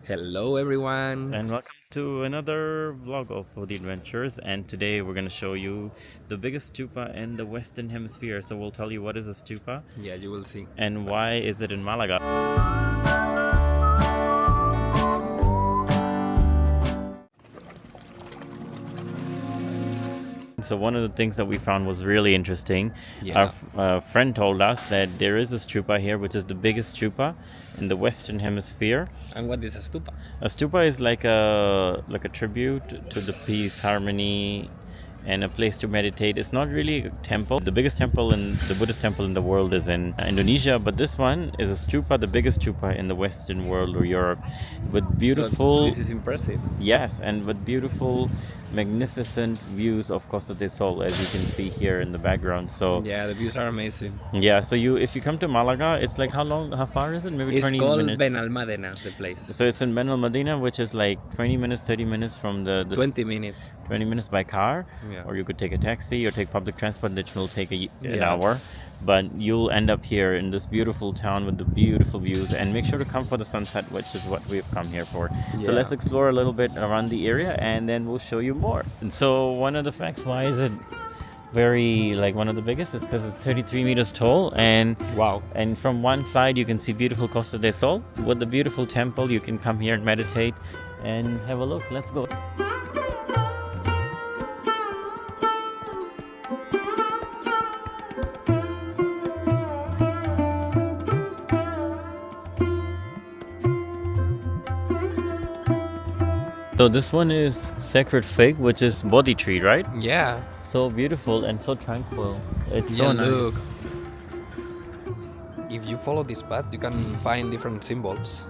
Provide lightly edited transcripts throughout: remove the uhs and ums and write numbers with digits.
Hello everyone! And welcome to another vlog of Fahoody Adventures, and today we're going to show you the biggest stupa in the Western Hemisphere. So we'll tell you what is a stupa Yeah, you will see. and why is it in Malaga. So one of the things that we found was really interesting. Yeah. Our friend told us that there is a stupa here, which is the biggest stupa in the Western Hemisphere. And what is a stupa? A stupa is like a tribute to the peace, harmony, and a place to meditate. It's not really a temple. The biggest temple in the Buddhist temple in the world is in Indonesia, but this one is a stupa, the biggest stupa in the Western world or Europe, with beautiful. So this is impressive. Yes, and with beautiful, magnificent views of Costa del Sol, as you can see here in the background. So yeah, the views are amazing. yeah, so if you come to Malaga, it's like how far is it? Maybe It's 20 called minutes. Benalmádena, the place. So it's in Benalmadena, which is like 20 minutes, 30 minutes from the 20 minutes. 20 minutes by car, Yeah. or you could take a taxi or take public transport, which will take an Yeah. hour. But you'll end up here in this beautiful town with the beautiful views, and make sure to come for the sunset, which is what we've come here for. So let's explore a little bit around the area, and then we'll show you more. And so one of the facts, why is it very like one of the biggest, is because it's 33 meters tall, and Wow. and from one side you can see beautiful Costa del Sol with the beautiful temple. You can come here and meditate and have a look. Let's go. So this one is Sacred Fig, which is Bodhi tree, right? Yeah. So beautiful and so tranquil. It's Yeah, so nice. look. If you follow this path, you can find different symbols.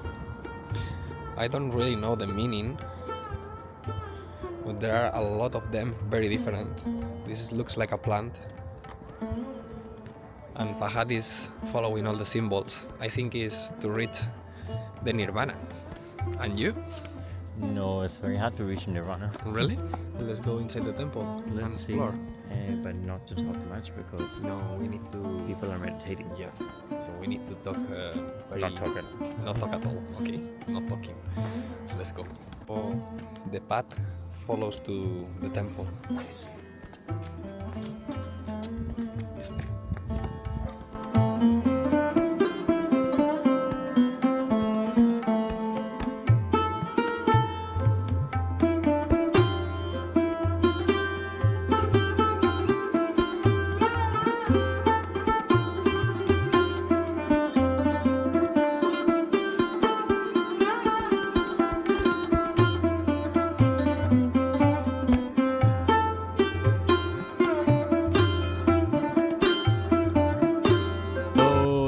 I don't really know the meaning, but there are a lot of them, very different. Looks like a plant. And Fahoody is following all the symbols. I think is to reach the Nirvana. And you? No, it's very hard to reach Nirvana. Really? Let's go inside the temple and Let's see. explore. But not to talk much because No, we need to. people are meditating. Yeah. So we need to talk. Not talking. Not talk at all. Okay. Not talking. Let's go. Oh, the path follows to the temple.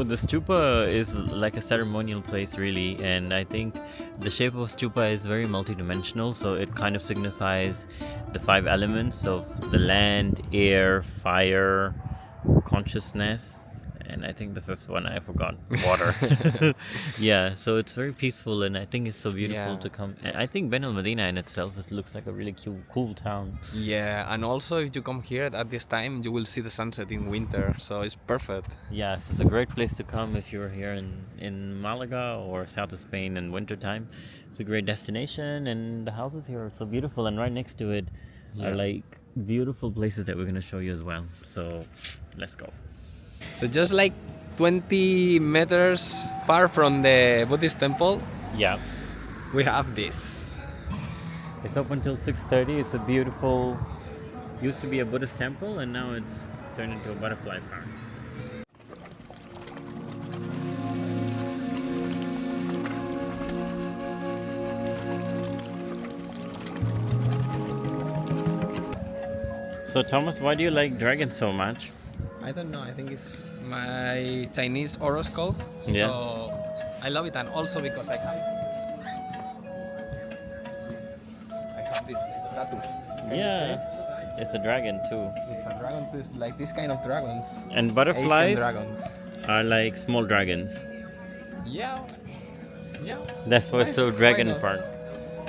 The stupa is like a ceremonial place, really, and I think the shape of stupa is very multidimensional, so it kind of signifies the 5 elements of the land, air, fire, consciousness, and I think the 5th one I forgot, water. Yeah, so it's very peaceful, and I think it's so beautiful Yeah. to come. And I think Benalmadena in itself looks like a really cool town. Yeah, and also if you come here at this time, you will see the sunset in winter, so it's perfect. Yes, it's a great place to come if you're here in Malaga or south of Spain in wintertime. It's a great destination, and the houses here are so beautiful, and right next to it are like beautiful places that we're going to show you as well. So let's go. So just like 20 meters far from the Buddhist temple, Yeah, we have this. it's open till 6:30. It's a beautiful, used to be a Buddhist temple, and now it's turned into a butterfly park. So Thomas, why do you like dragons so much? I don't know, I think it's my Chinese horoscope. Yeah. So I love it, and also because I have this tattoo. Can you Yeah, it's a dragon too. see? It's a dragon, it's like this kind of dragons. And Asian butterflies dragons. are like small dragons. Yeah. Yeah. That's why it's so Why dragon not? park.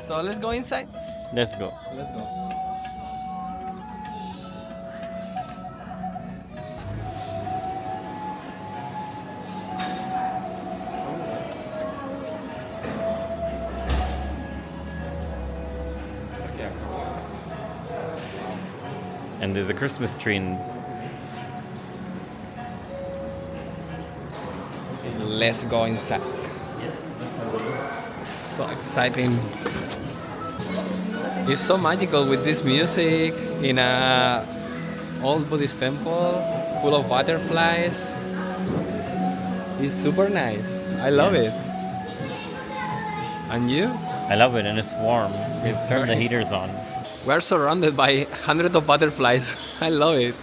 So let's go inside. Let's go. Let's go. And there's a Christmas tree in... Let's go inside. So exciting. It's so magical with this music in a old Buddhist temple full of butterflies. It's super nice. I love it. And you? I love it, and it's warm. They've turned the very- heaters on. We're surrounded by hundreds of butterflies. I love it.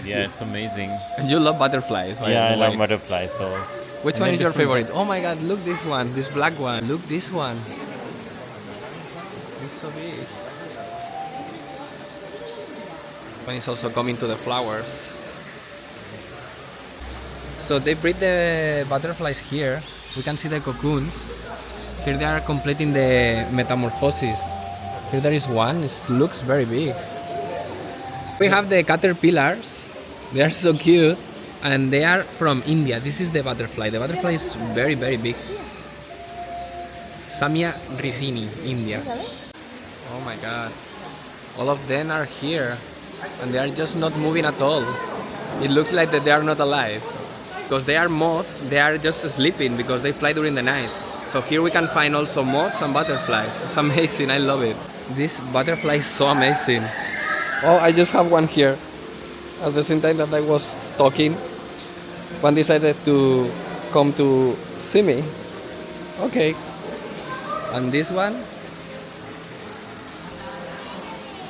Yeah, it's amazing. And you love butterflies, by Yeah, I the love way. butterflies. So Which and one they're is your different- favorite? Oh my god, look this one, this black one. Look this one. It's so big. One is also coming to the flowers. So they breed the butterflies here. We can see the cocoons. Here they are completing the metamorphosis. Here there is one, it looks very big. We have the caterpillars. They are so cute. And they are from India. This is the butterfly. The butterfly is very, very big. Samia rithini, India. Oh my god. All of them are here. And they are just not moving at all. It looks like that they are not alive. Because they are moths, they are just sleeping because they fly during the night. So here we can find also moths and butterflies. It's amazing, I love it. This butterfly is so amazing. Oh, I just have one here. At the same time that I was talking, one decided to come to see me. Okay. And this one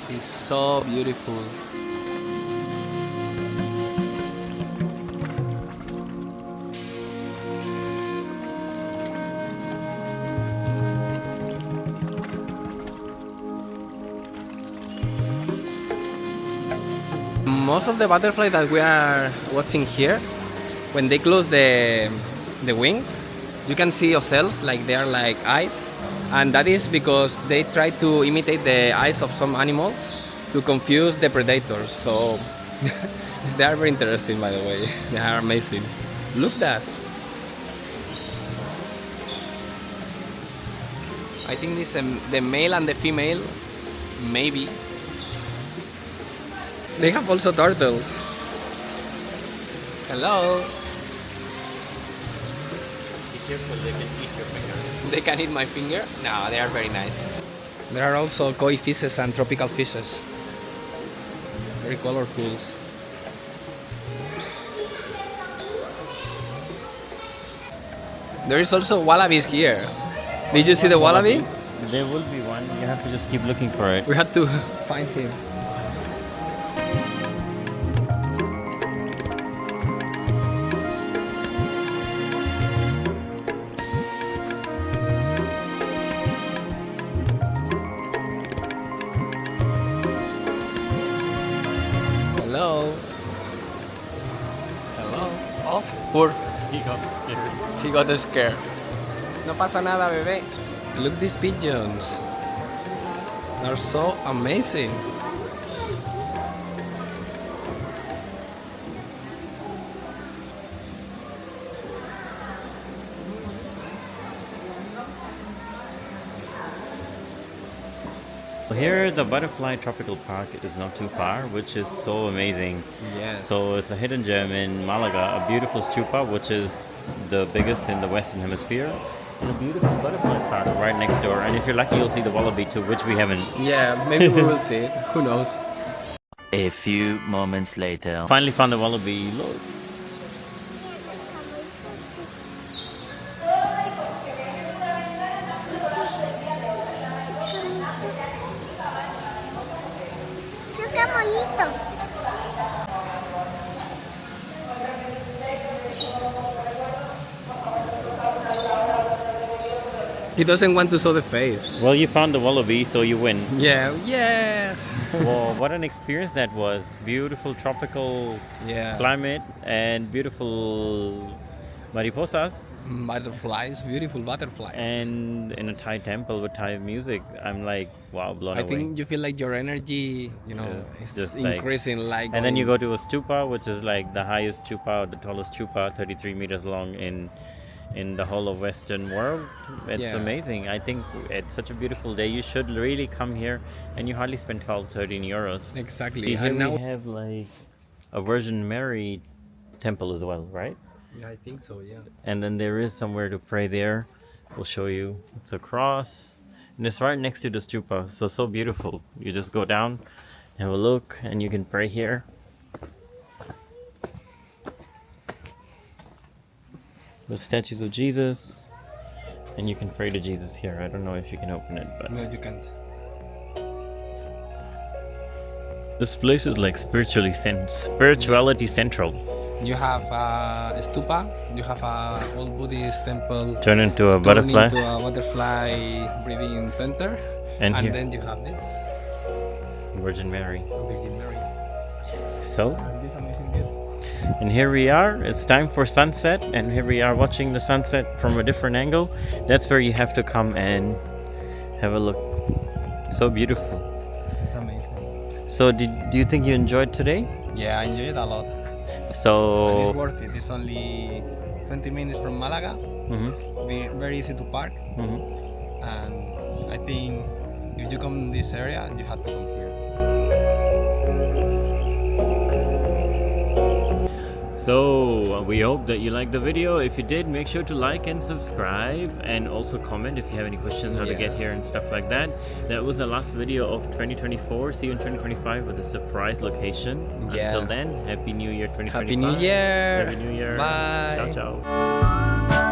is so beautiful. Most of the butterflies that we are watching here, when they close the wings, you can see ocells like they are like eyes, and that is because they try to imitate the eyes of some animals to confuse the predators. So they are very interesting, by the way. They are amazing. Look that. I think this the male and the female, maybe. They have also turtles. Hello. Be careful, they can eat your finger. They can eat my finger? No, they are very nice. There are also koi fishes and tropical fishes. Very colorful. There is also wallabies here. Did you see the wallaby? There will be one. You have to just keep looking for it. We had to find him. Hello. Hello. Oh, poor. He got scared. He got scared. No pasa nada, bebé. Look these pigeons. They're so amazing. So here, the Butterfly Tropical Park is not too far, which is so amazing. Yes. So it's a hidden gem in Malaga, a beautiful stupa, which is the biggest in the Western Hemisphere, and a beautiful butterfly park right next door. And if you're lucky, you'll see the wallaby too, which we haven't. Yeah, maybe we will see it. Who knows? A few moments later. Finally found the wallaby. Look. Qué bonito. He doesn't want to show the face. Well, you found the wallaby, so you win. Yeah, yes. Whoa, what an experience that was. Beautiful tropical Yeah. climate and beautiful mariposas. Butterflies, beautiful butterflies. And in a Thai temple with Thai music, I'm like, wow, blown I away. think you feel like your energy, Yes, is just like- increasing like. And then you go to a stupa, which is like the highest stupa, the tallest stupa, 33 meters long in the whole of Western world. It's Yeah. amazing. I think it's such a beautiful day. You should really come here, and you hardly spend 12-13 euros. Exactly. See, here And now, we have like a Virgin Mary temple as well, right? yeah, I think so. Yeah. And then there is somewhere to pray there. We'll show you. It's a cross, and it's right next to the stupa. So beautiful. You just go down, have a look, and you can pray here. The statues of Jesus, and you can pray to Jesus here. I don't know if you can open it, but No, you can't. this place is like spirituality central. You have a stupa. You have a old Buddhist temple. Turn into a turned butterfly. into a butterfly breathing center. And here, then you have this Virgin Mary. Virgin Mary. So, And this amazing view. and here we are. It's time for sunset, and here we are watching the sunset from a different angle. That's where you have to come and have a look. So beautiful. It's amazing. So, do you think you enjoyed today? Yeah, I enjoyed it a lot. And it's So, worth it. It's only 20 minutes from Málaga. Very easy to park. And I think if you come in this area, you have to come here. So we hope that you liked the video. If you did, make sure to like and subscribe, and also comment if you have any questions how to get here and stuff like that. That was the last video of 2024. See you in 2025 with a surprise location. Yeah. Until then, Happy New Year 2025. Happy New Year. Happy New Year. Bye. Ciao, ciao.